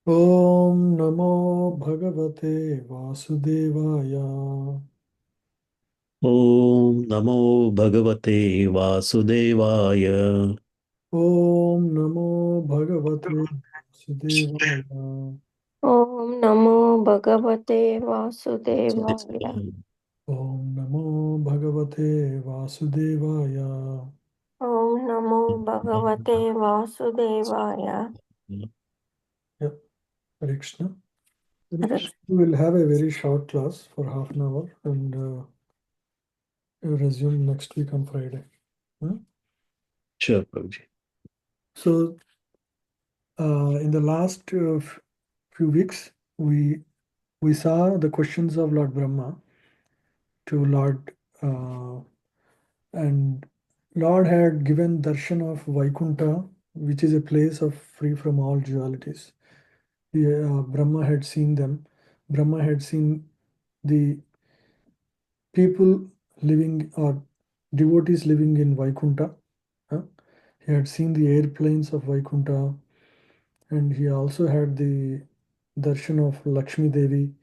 ॐ नमो भगवते वासुदेवाय। ॐ नमो भगवते वासुदेवाय। ॐ नमो भगवते वासुदेवाय। ॐ नमो भगवते वासुदेवाय। ॐ नमो भगवते वासुदेवाय। ॐ नमो भगवते वासुदेवाय। Yeah, Hare Krishna. Hare We will have a very short class for half an hour and resume next week on Friday. Hmm? Sure, Prabhuji. So, in the last few weeks, we saw the questions of Lord Brahma to Lord, uh, and Lord had given darshan of Vaikunta, which is a place of free from all dualities. Brahma had seen them. Brahma had seen the people living or devotees living in Vaikunta. huh? He had seen the airplanes of Vaikunta, and he also had the darshan of Lakshmi Devi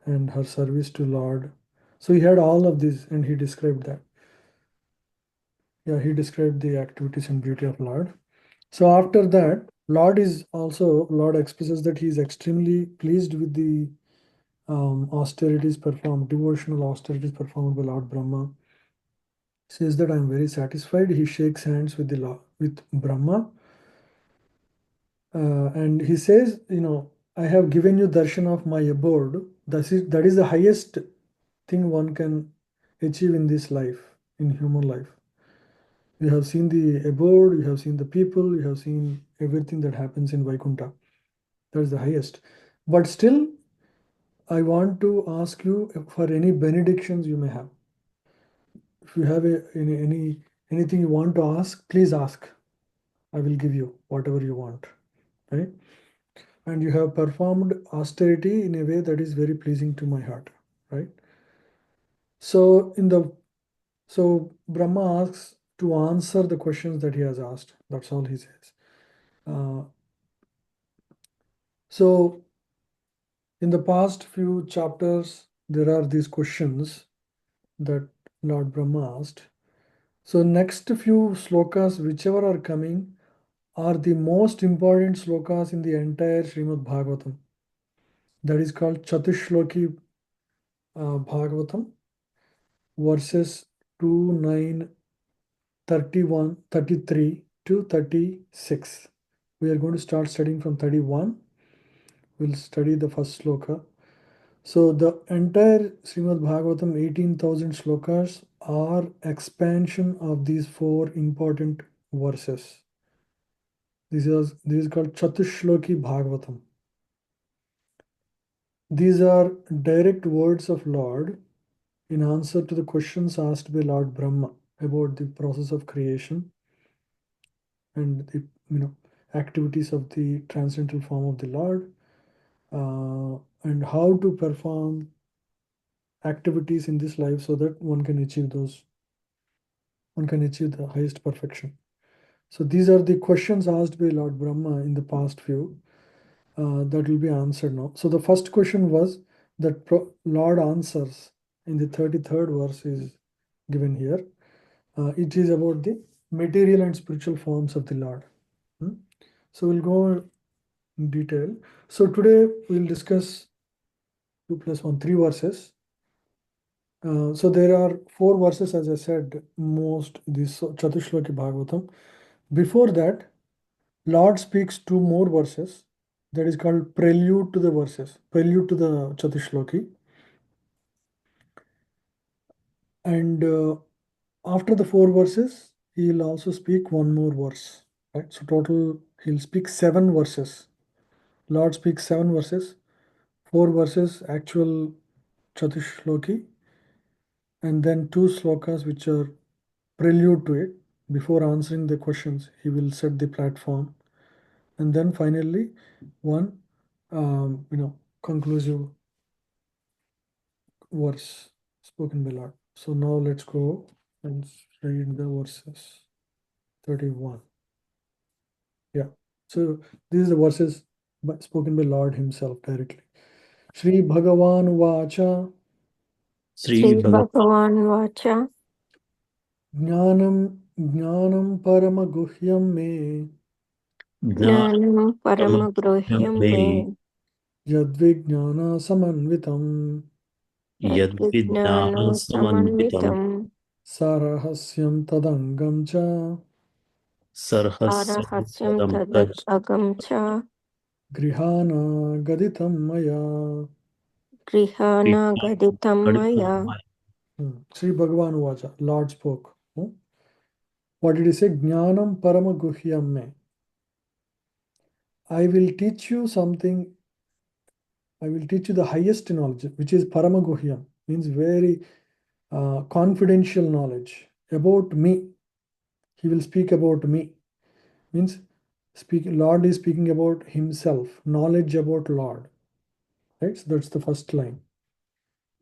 and her service to Lord. So he had all of this, and he described that. Yeah, he described the activities and beauty of Lord. So after that, Lord expresses that he is extremely pleased with the austerities performed, devotional austerities performed by Lord Brahma. Says that I am very satisfied. He shakes hands with the Lord, with Brahma, and he says, I have given you darshan of my abode. That is the highest thing one can achieve in this life, in human life. You have seen the abode, you have seen the people, you have seen everything that happens in Vaikuntha. That is the highest. But still, I want to ask you for any benedictions you may have. If you have anything you want to ask, please ask. I will give you whatever you want. Right? And you have performed austerity in a way that is very pleasing to my heart. Right? So Brahma asks to answer the questions that he has asked. That's all he says. Uh, so in the past few chapters, there are these questions that Lord Brahma asked. So next few slokas, whichever are coming, are the most important slokas in the entire Srimad Bhagavatam. That is called Chatushloki Bhagavatam, verses 2, 9, 31, 33 to 36. We are going to start studying from 31. We'll study the first sloka. So the entire Srimad Bhagavatam, 18,000 slokas, are expansion of these four important verses. This is called Chatushloki Bhagavatam. These are direct words of Lord in answer to the questions asked by Lord Brahma about the process of creation and the activities of the transcendental form of the Lord, and how to perform activities in this life so that one can achieve the highest perfection. So these are the questions asked by Lord Brahma in the past few that will be answered now. So the first question was that Lord answers in the 33rd verse is given here. It is about the material and spiritual forms of the Lord. Hmm? So we'll go in detail. So today we'll discuss 2 plus 1, 3 verses. So there are 4 verses, as I said, most this Chatushloki Bhagavatam. Before that, Lord speaks 2 more verses. That is called prelude to the verses, prelude to the Chatushloki. And after the 4 verses, he will also speak 1 more verse. Right? So total, he'll speak 7 verses. Lord speaks 7 verses, 4 verses actual Chatushloki, and then 2 slokas which are prelude to it. Before answering the questions, he will set the platform, and then finally one conclusive verse spoken by Lord. So now let's go and read the verses. 31. Yeah. So these are the verses spoken by Lord himself directly. Sri Bhagavan Vacha Sri Sri Bhagavan Bhagavan Vacha Jnanam Jnanam Paramaguhyam Me Jnanam Paramagruhyam me Me Yadvijnana Samanvitam Yadvijnana Yadvijnana Samanvitam Samanvitam Sarahasyam Tadangam Cha Sarhasya Arahasyam Padam Tadat Taj Agam Cha Grihana Gaditam Maya. Grihana Gaditam Maya. Sri Bhagavan Vacha, Lord spoke. What did he say? Jnanam Paramaguhyam Me. I will teach you something. I will teach you the highest knowledge, which is Paramaguhyam, means very confidential knowledge about me. He will speak about me. Means Lord is speaking about himself, knowledge about Lord. Right? So that's the first line.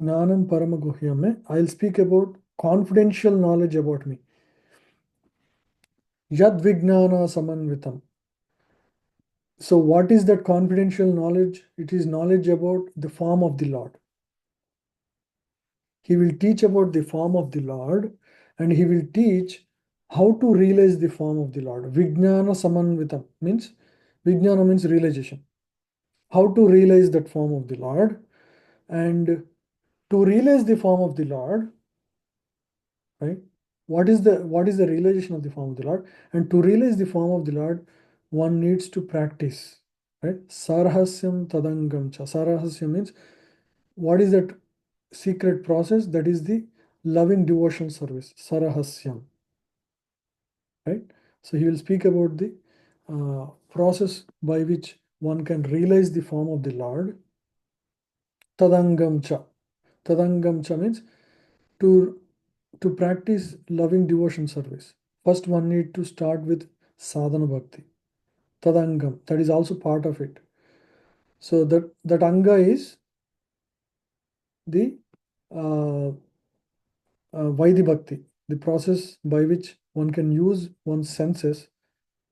Jnanam Paramaguhyam Me. I'll speak about confidential knowledge about me. Yad Vijnana Samanvitam. So, what is that confidential knowledge? It is knowledge about the form of the Lord. He will teach about the form of the Lord, and he will teach how to realize the form of the Lord. Vijnana Samanvitam means Vijnana means realization. How to realize that form of the Lord, and to realize the form of the Lord, right? What is the realization of the form of the Lord? And to realize the form of the Lord, one needs to practice. Right? Sarhasyam Tadangam Cha. Sarhasyam means what is that secret process? That is the loving devotion service. Sarahasyam. Right? So he will speak about the process by which one can realize the form of the Lord. Tadangam Cha. Tadangam Cha means to to practice loving devotion service. First, one need to start with sadhana bhakti. Tadangam, that is also part of it. So that anga is the uh, Vaidhi Bhakti, the process by which one can use one's senses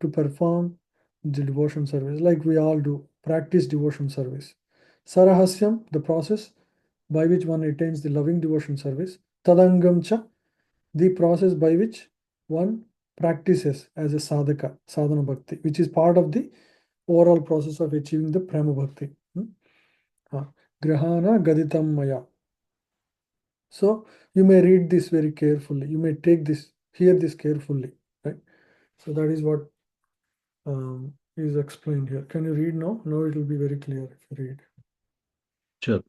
to perform the devotion service, like we all do, practice devotion service. Sarahasyam, the process by which one attains the loving devotion service. Tadangam cha, the process by which one practices as a sadhaka, sadhana bhakti, which is part of the overall process of achieving the prema bhakti. Grahana gaditam maya. So you may read this very carefully. You may take this, hear this carefully, right? So that is what is explained here. Can you read now? Now it will be very clear if you read. Sure.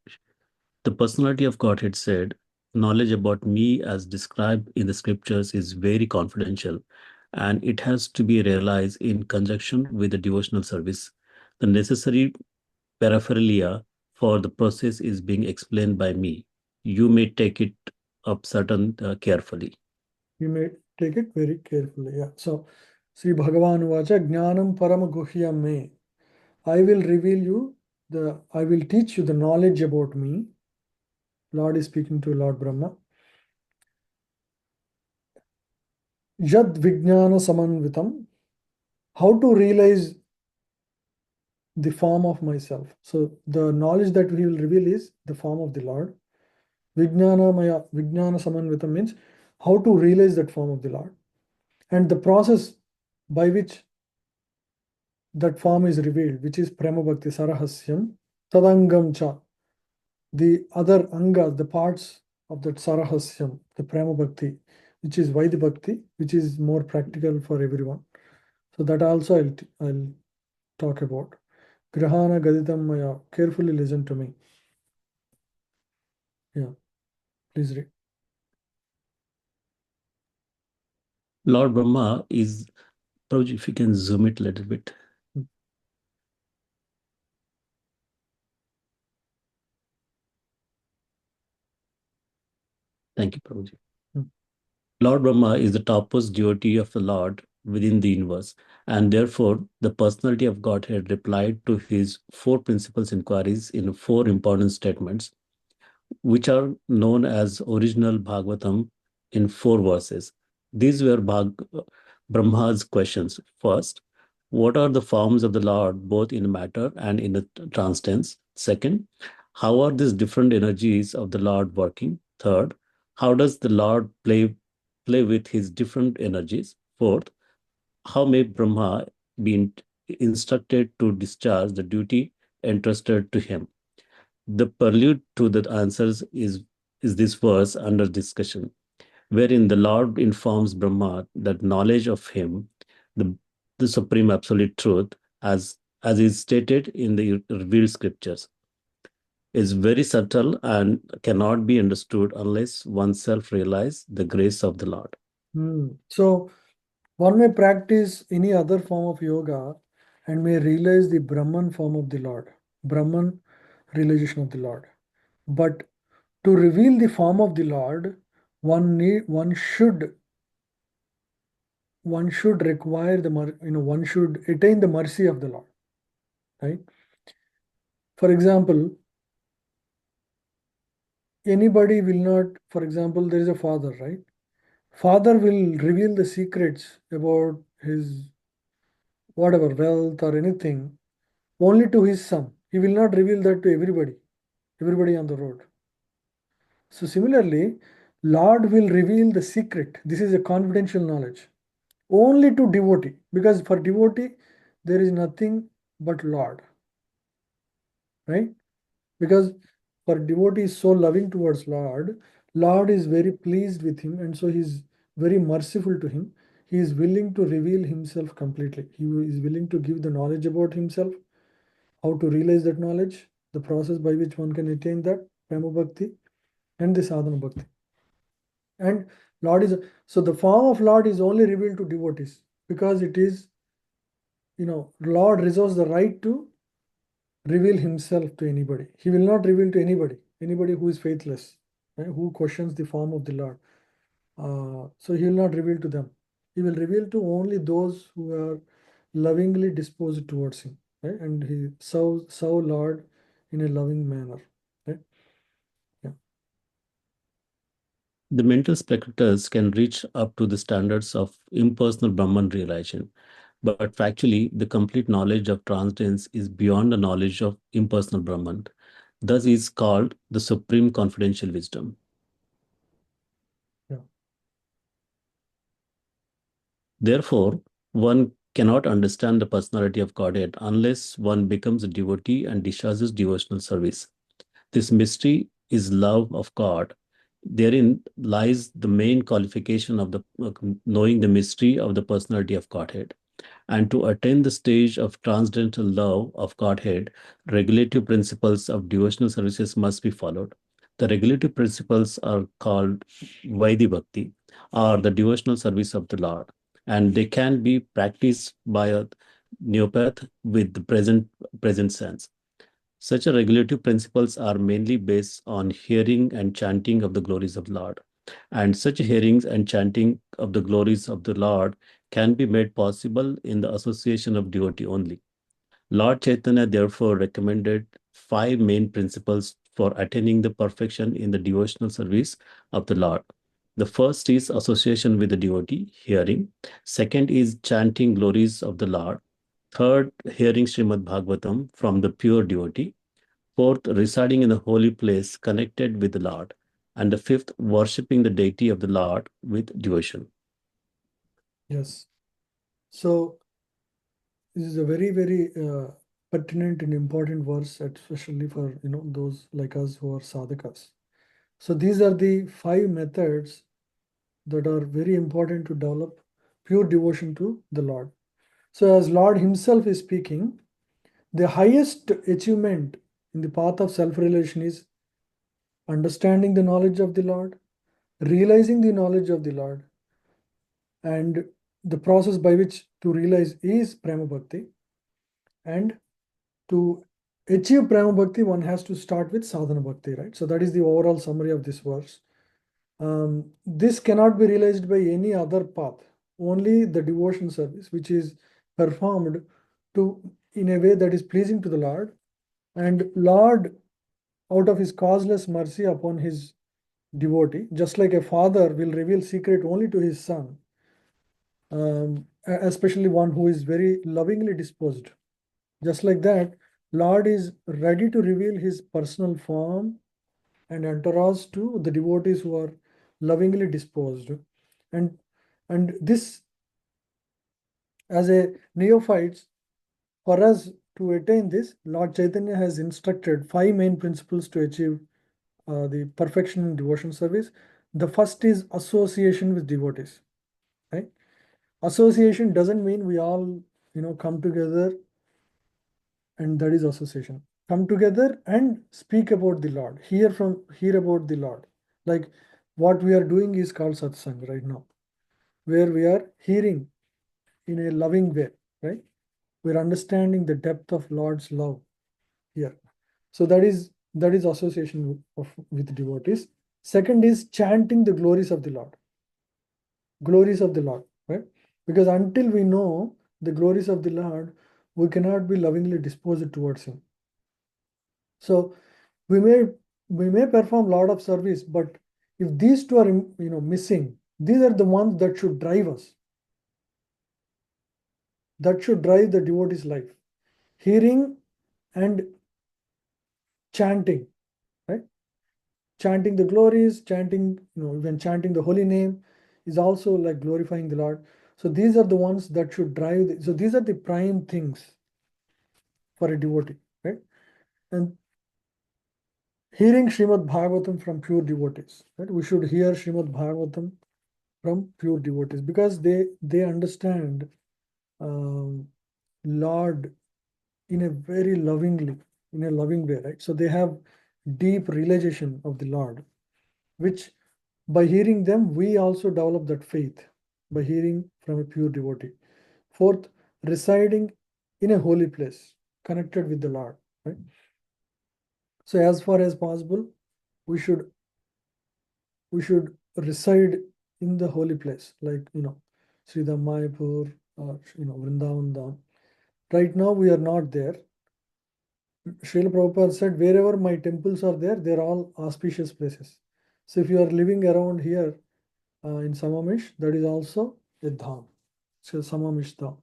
The personality of Godhead said, knowledge about me as described in the scriptures is very confidential, and it has to be realized in conjunction with the devotional service. The necessary paraphernalia for the process is being explained by me. You may take it up certain carefully. You may take it very carefully. Yeah. So Sri Bhagavan Vacha Jnanam Paramaguhyam Me. I will reveal you I will teach you the knowledge about me. Lord is speaking to Lord Brahma. Yad Vijnana Samanvitam. How to realize the form of myself. So the knowledge that he will reveal is the form of the Lord. Vijnana Maya, Vijnana Samanvitam means how to realize that form of the Lord. And the process by which that form is revealed, which is Prema Bhakti Sarahasyam, Tadangam Cha, the other angas, the parts of that Sarahasyam, the Prema Bhakti, which is Vaidhi Bhakti, which is more practical for everyone. So that also I'll talk about. Grahana Gaditam Maya, carefully listen to me. Yeah, please read. Lord Brahma is, Prabhuji, if you can zoom it a little bit. Thank you, Prabhuji. Lord Brahma is the topmost devotee of the Lord within the universe, and therefore the personality of Godhead replied to his four principles inquiries in four important statements, which are known as original Bhagvatam in four verses. These were Brahma's questions. First, What are the forms of the Lord, both in matter and in the trans tense? Second, how are these different energies of the Lord working? Third, how does the Lord play with his different energies? Fourth, how may Brahma be instructed to discharge the duty entrusted to him? The prelude to the answers is this verse under discussion, wherein the Lord informs Brahma that knowledge of him, the, the supreme absolute truth, as is stated in the revealed scriptures, is very subtle and cannot be understood unless oneself realize the grace of the Lord. So one may practice any other form of yoga and may realize the Brahman form of the Lord, Brahman realization of the Lord. But to reveal the form of the Lord, one should require one should attain the mercy of the Lord, right? For example, anybody will not, for example, there is a father, right? Father will reveal the secrets about his whatever wealth or anything only to his son. He will not reveal that to everybody on the road. So similarly, Lord will reveal the secret. This is a confidential knowledge only to devotee, because for devotee there is nothing but Lord, right? Because for devotee is so loving towards Lord, Lord is very pleased with him, and so he is very merciful to him. He is willing to reveal himself completely. He is willing to give the knowledge about himself, how to realize that knowledge, the process by which one can attain that Prema Bhakti and the Sadhana Bhakti. And Lord is, so the form of Lord is only revealed to devotees because it is, Lord reserves the right to reveal himself to anybody. He will not reveal to anybody who is faithless, right, who questions the form of the Lord. So he will not reveal to them. He will reveal to only those who are lovingly disposed towards him, right? And he serve Lord in a loving manner, right? Yeah. The mental spectators can reach up to the standards of impersonal Brahman realization, but factually, the complete knowledge of transcendence is beyond the knowledge of impersonal Brahman. Thus is called the supreme confidential wisdom. Yeah. Therefore, one cannot understand the personality of Godhead unless one becomes a devotee and discharges devotional service. This mystery is love of God. Therein lies the main qualification of the knowing the mystery of the personality of Godhead. And to attain the stage of transcendental love of Godhead, regulative principles of devotional services must be followed. The regulative principles are called Vaidhi Bhakti, or the devotional service of the Lord, and they can be practiced by a neopath with the present sense. Such a regulative principles are mainly based on hearing and chanting of the glories of the Lord. And such hearings and chanting of the glories of the Lord can be made possible in the association of devotee only. Lord Chaitanya therefore recommended five main principles for attaining the perfection in the devotional service of the Lord. The first is association with the devotee, hearing. Second is chanting glories of the Lord. Third, hearing Srimad Bhagvatam from the pure devotee. Fourth, residing in the holy place connected with the Lord. And the fifth, worshipping the deity of the Lord with devotion. Yes. So this is a very, very pertinent and important verse, especially for those like us who are sadhakas. So these are the five methods that are very important to develop pure devotion to the Lord. So as Lord Himself is speaking, the highest achievement in the path of self-realization is understanding the knowledge of the Lord, realizing the knowledge of the Lord, and the process by which to realize is Prema Bhakti. And to achieve Prema Bhakti, one has to start with Sadhana Bhakti, right? So that is the overall summary of this verse. This cannot be realized by any other path. Only the devotion service, which is performed in a way that is pleasing to the Lord, and Lord, out of his causeless mercy upon his devotee, just like a father will reveal secret only to his son, especially one who is very lovingly disposed. Just like that, Lord is ready to reveal his personal form and entourage to the devotees who are lovingly disposed. And this, as a neophytes, for us to attain this, Lord Chaitanya has instructed 5 main principles to achieve the perfection in devotion service. The first is association with devotees. Right? Association doesn't mean we all come together and that is association. Come together and speak about the Lord. Hear about the Lord. Like what we are doing is called satsang right now, where we are hearing in a loving way, right? We're understanding the depth of Lord's love here. So that is association with devotees. Second is chanting the glories of the Lord. Glories of the Lord, right? Because until we know the glories of the Lord, we cannot be lovingly disposed towards him. So we may perform lot of service, but if these two are missing, these are the ones that should drive us. That should drive the devotee's life. Hearing and chanting, right? Chanting the glories, chanting, even chanting the holy name is also like glorifying the Lord. So these are the ones that should drive. So these are the prime things for a devotee, right? And hearing Srimad Bhagavatam from pure devotees, right? We should hear Srimad Bhagavatam from pure devotees because they understand Lord in a very in a loving way, right? So they have deep realization of the Lord, which by hearing them, we also develop that faith by hearing from a pure devotee. Fourth, residing in a holy place, connected with the Lord, right? So as far as possible, we should reside in the holy place, like Sridham Mayapur or Vrindavan Dham. Right now we are not there. Srila Prabhupada said, wherever my temples are there, they're all auspicious places. So if you are living around here in Samamish, that is also a dham. So Samamish dham.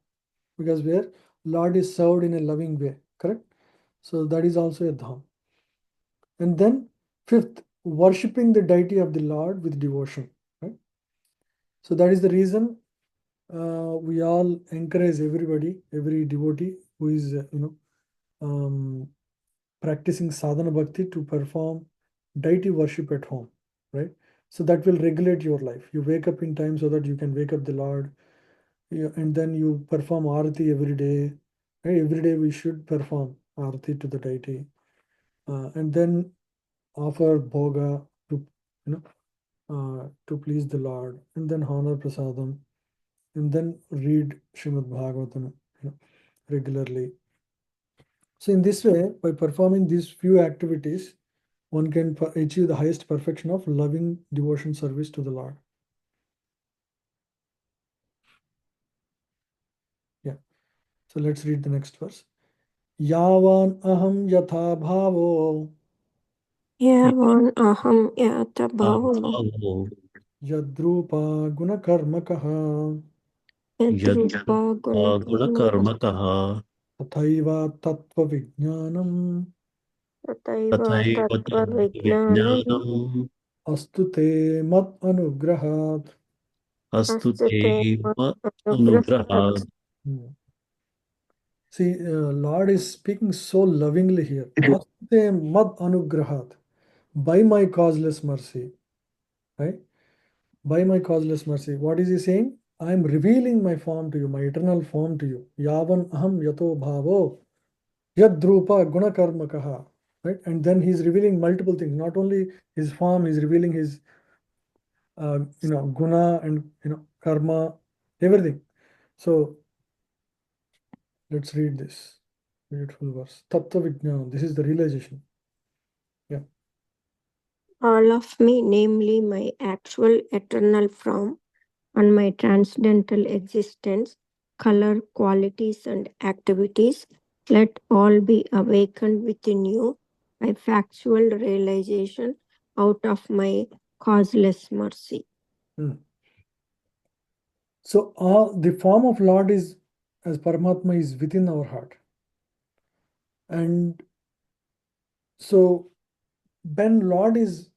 Because where Lord is served in a loving way, correct? So that is also a dham. And then fifth, worshipping the deity of the Lord with devotion. Right? So that is the reason we all encourage everybody, every devotee who is um, practicing sadhana bhakti to perform deity worship at home, right? So that will regulate your life. You wake up in time so that you can wake up the Lord, and then you perform arati every day. Right? Every day we should perform arati to the deity, and then offer bhoga to to please the Lord, and then honor prasadam, and then read Srimad Bhagavatam regularly. So in this way, by performing these few activities, one can achieve the highest perfection of loving devotion service to the Lord. Yeah. So let's read the next verse. Yavan aham yatha bhavo Yavan aham yata bhavo yadrupa gunakarmakaha yadrupa gunakarmaka गुणकर्मकः tathaiva tattva vijnanam tataiva तथैव tattva vijnanam तद्विज्ञानम् astu te mat anugrahat. अस्तु ते astute anugrahat. अनुग्रहात् Hmm. See, Lord is speaking so lovingly here. Aste mad anugrahat, by my causeless mercy, right? By my causeless mercy. What is he saying? I am revealing my form to you, my eternal form to you. Yavan aham yato bhavo yadrupa gunakarmakaha. Right? And then he's revealing multiple things, not only his form, he's revealing his guna and karma, everything. So let's read this beautiful verse. Tattva Vijnana. This is the realization. Yeah. All of me, namely my actual eternal form and my transcendental existence, color, qualities, and activities, let all be awakened within you by factual realization out of my causeless mercy. Hmm. So the form of Lord is, as Paramatma, is within our heart. And so when Lord is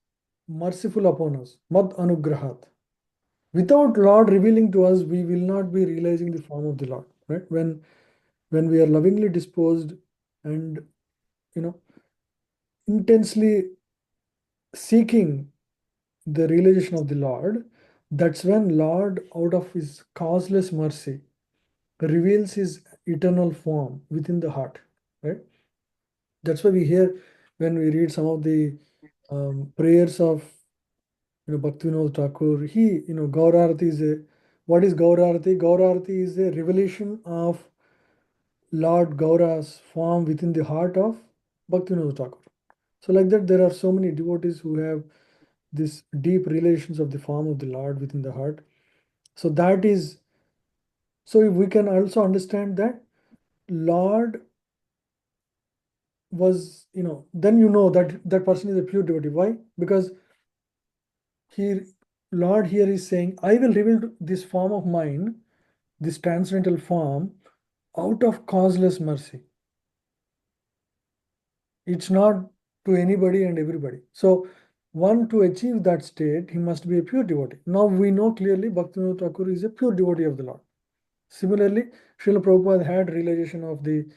merciful upon us, Mad Anugrahat, without Lord revealing to us, we will not be realizing the form of the Lord. Right? When we are lovingly disposed and intensely seeking the realization of the Lord, that's when Lord, out of his causeless mercy, reveals his eternal form within the heart. Right? That's why we hear when we read some of the prayers of Bhaktivinoda Thakur. Gaurarati is a, what is Gaurarati? Gaurarati is a revelation of Lord Gaura's form within the heart of Bhaktivinoda Thakur. So like that, there are so many devotees who have this deep relations of the form of the Lord within the heart. So that is, so we can also understand that Lord was, then that that person is a pure devotee. Why? Because he, Lord here is saying, I will reveal this form of mine, this transcendental form, out of causeless mercy. It's not to anybody and everybody. So one, to achieve that state, he must be a pure devotee. Now we know clearly Bhaktivinoda Thakur is a pure devotee of the Lord. Similarly, Srila Prabhupada had realization of the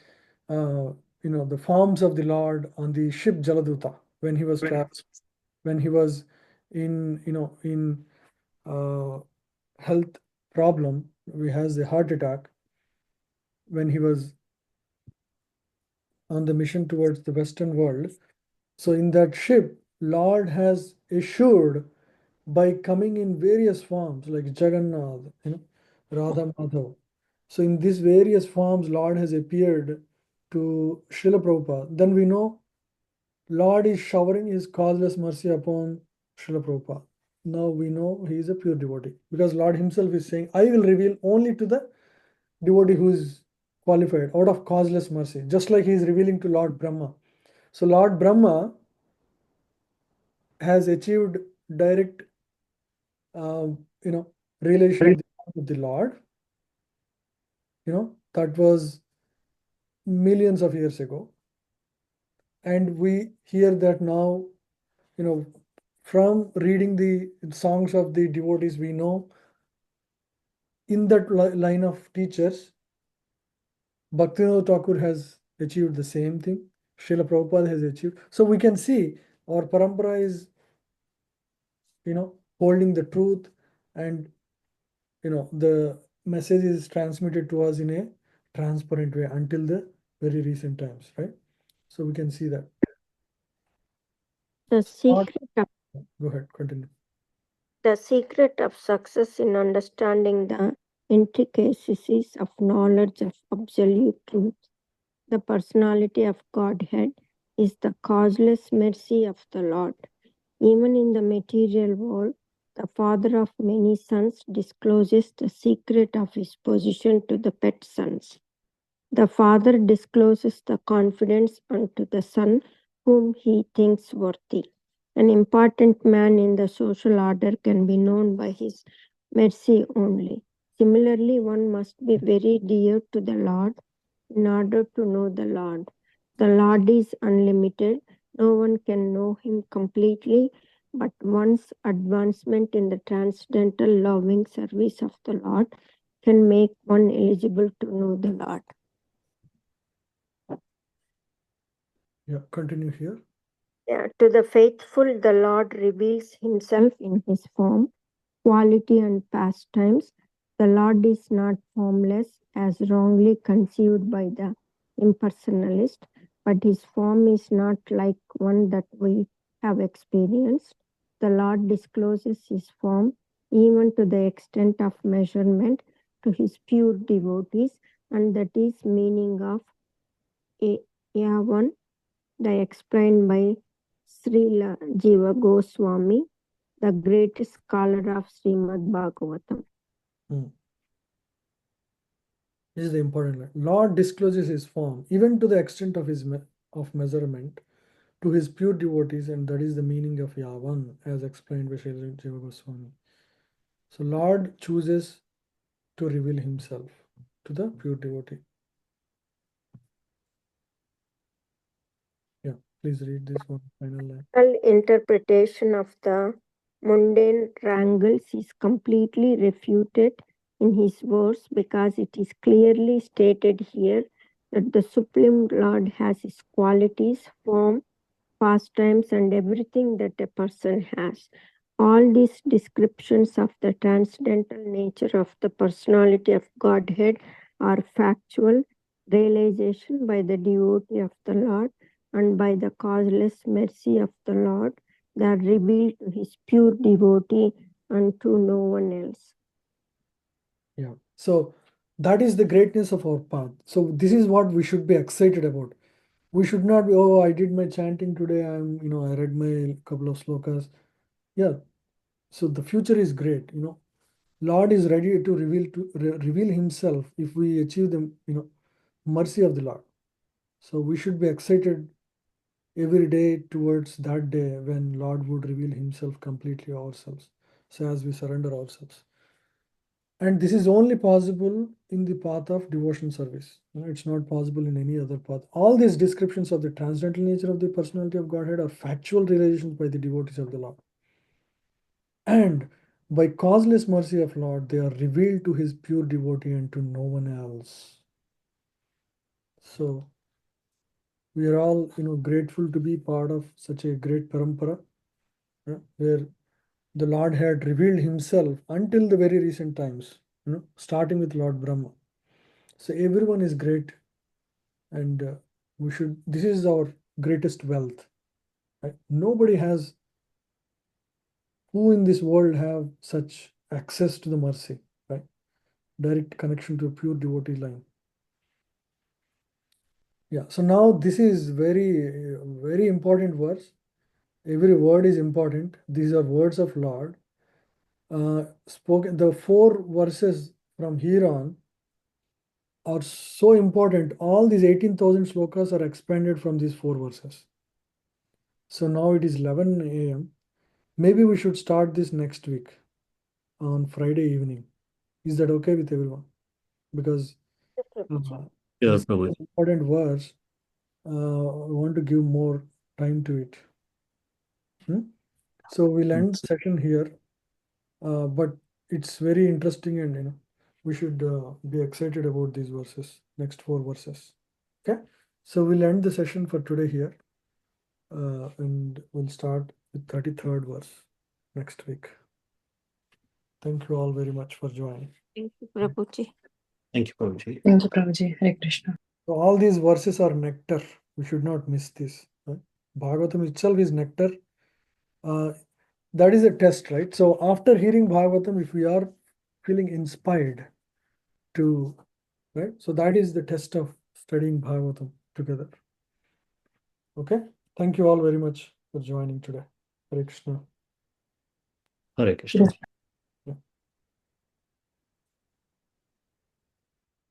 the forms of the Lord on the ship Jaladuta when he was trapped, when he was in health problem, he has a heart attack, when he was on the mission towards the Western world. So in that ship, Lord has assured by coming in various forms like Jagannath, Radha Madhav. So in these various forms, Lord has appeared to Srila Prabhupada. Then we know Lord is showering his causeless mercy upon Srila Prabhupada. Now we know he is a pure devotee because Lord himself is saying, I will reveal only to the devotee who is qualified out of causeless mercy, just like he is revealing to Lord Brahma. So Lord Brahma has achieved direct, realization of the Lord. That was millions of years ago, and we hear that now. From reading the songs of the devotees, we know in that line of teachers, Bhaktivinoda Thakur has achieved the same thing. Srila Prabhupada has achieved. So we can see our parampara is, holding the truth, and the message is transmitted to us in a transparent way until the very recent times, right? So we can see that. The secret of Go ahead, continue. The secret of success in understanding the intricacies of knowledge of absolute truth, the personality of Godhead, is the causeless mercy of the Lord. Even in the material world, the father of many sons discloses the secret of his position to the pet sons. The father discloses the confidence unto the son whom he thinks worthy. An important man in the social order can be known by his mercy only. Similarly, one must be very dear to the Lord in order to know the Lord. The Lord is unlimited. No one can know him completely, but one's advancement in the transcendental loving service of the Lord can make one eligible to know the Lord. Yeah, continue here. Yeah, to the faithful, the Lord reveals himself in his form, quality, and pastimes. The Lord is not formless, as wrongly conceived by the impersonalist, but his form is not like one that we have experienced. The Lord discloses his form even to the extent of measurement to his pure devotees, and that is meaning of Yavan, the explained by Srila Jiva Goswami, the greatest scholar of Srimad Bhagavatam. This is the important line. Lord discloses his form, even to the extent of his of measurement, to his pure devotees, and that is the meaning of Yavan, as explained by Srila Jiva Goswami. So Lord chooses to reveal himself to the pure devotee. Yeah, please read this one final line. Interpretation of the mundane wrangles is completely refuted in his verse because it is clearly stated here that the Supreme Lord has his qualities, form, pastimes, and everything that a person has. All these descriptions of the transcendental nature of the personality of Godhead are factual realization by the devotee of the Lord, and by the causeless mercy of the Lord, they are revealed to his pure devotee and to no one else. Yeah. So that is the greatness of our path. So this is what we should be excited about. We should not be, oh, I did my chanting today. I read my couple of slokas. Yeah. So the future is great. Lord is ready to reveal himself if we achieve the, mercy of the Lord. So we should be excited every day towards that day when Lord would reveal himself completely ourselves. So as we surrender ourselves. And this is only possible in the path of devotion service. It's not possible in any other path. All these descriptions of the transcendental nature of the personality of Godhead are factual realizations by the devotees of the Lord. And by causeless mercy of Lord, they are revealed to his pure devotee and to no one else. So we are all, grateful to be part of such a great parampara, where the Lord had revealed himself until the very recent times, starting with Lord Brahma. So everyone is great, and this is our greatest wealth. Right? Nobody has, who in this world have such access to the mercy, right? Direct connection to a pure devotee line. Yeah, so now this is very important verse. Every word is important. These are words of Lord. Spoken, the 4 verses from here on are so important. All these 18,000 slokas are expanded from these 4 verses. So now it is 11 a.m. Maybe we should start this next week on Friday evening. Is that okay with everyone? Because Sure, this is an Prabhuji. important verse. I want to give more time to it. So we'll end the session here. But it's very interesting, and we should be excited about these verses, next 4 verses. Okay, so we'll end the session for today here, and we'll start with 33rd verse next week. Thank you all very much for joining. Thank you, Prabhuji. Thank you, Prabhuji. Thank you, Prabhuji. Hare Krishna. So all these verses are nectar. We should not miss this. Right? Bhagavatam itself is nectar. That is a test, right? So after hearing Bhagavatam, if we are feeling inspired to, right? So that is the test of studying Bhagavatam together. Okay. Thank you all very much for joining today. Hare Krishna. Hare Krishna.